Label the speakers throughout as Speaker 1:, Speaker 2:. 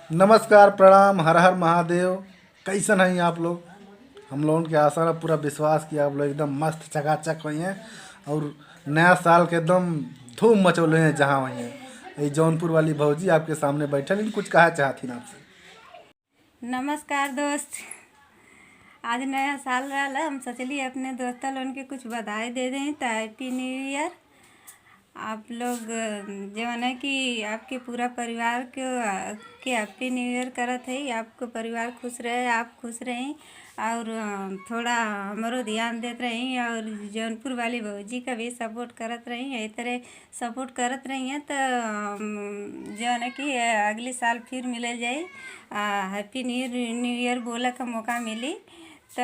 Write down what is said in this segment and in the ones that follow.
Speaker 1: नमस्कार, प्रणाम, हर हर महादेव। कैसन हैं आप लोग? हम लोगों के आशा रहा पूरा विश्वास कि आप लोग एकदम मस्त चकाचक हुई हैं और नया साल के एकदम धूम मचौले हैं जहाँ हुई हैं। ये जौनपुर वाली भौजी आपके सामने बैठल इन कुछ कहा चाहती आपसे।
Speaker 2: नमस्कार दोस्त। आज नया साल रहा, हम सोचली अपने दोस्तों लोगन के कुछ बधाई दे दें तो हैप्पी न्यू ईयर। आप लोग जवन है कि आपके पूरा परिवार के हैप्पी न्यू ईयर करत है। आपको परिवार खुश रहे, आप खुश रहें और थोड़ा हमारो ध्यान देते रहें और जौनपुर वाली भौजी का भी सपोर्ट करत रहें। इस तरह सपोर्ट करत रही हैं तो जौन है कि अगले साल फिर मिले जाए, हैप्पी न्यू ईयर बोला का मौका मिली तो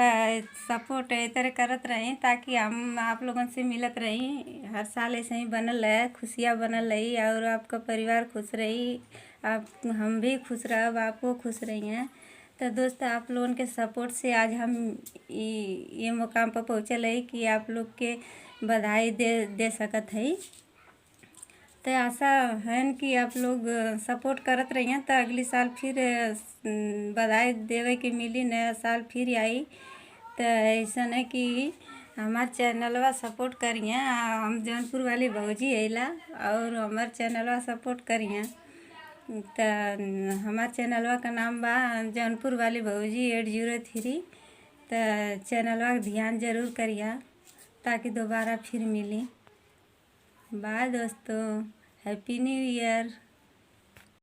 Speaker 2: सपोर्ट इस तरह करत रहें ताकि हम आप लोगों से मिलत रही। हर साल ऐसे ही बनल रहे, खुशियाँ बनल रही और आपका परिवार खुश रही, आप हम भी खुश रह, आपको खुश रही हैं। तो दोस्त आप लोगों के सपोर्ट से आज हम ये मुकाम पर पहुँचल है कि आप लोग के बधाई दे सकत है। तो आशा है कि आप लोग सपोर्ट करत रहिए तो अगली साल फिर बधाई देवे के मिली, नया साल फिर आई। तो ऐसा है कि हमार चैनलवा सपोर्ट करिए, हम जौनपुर वाली भौजी अला और हमार चैनलवा सपोर्ट करिए। तो हमार चैनलवा का नाम बा जौनपुर वाली भौजी 803। तो चैनलवा का ध्यान जरूर करिए ताकि दोबारा फिर मिली। बाय दोस्तों, हैप्पी न्यू ईयर।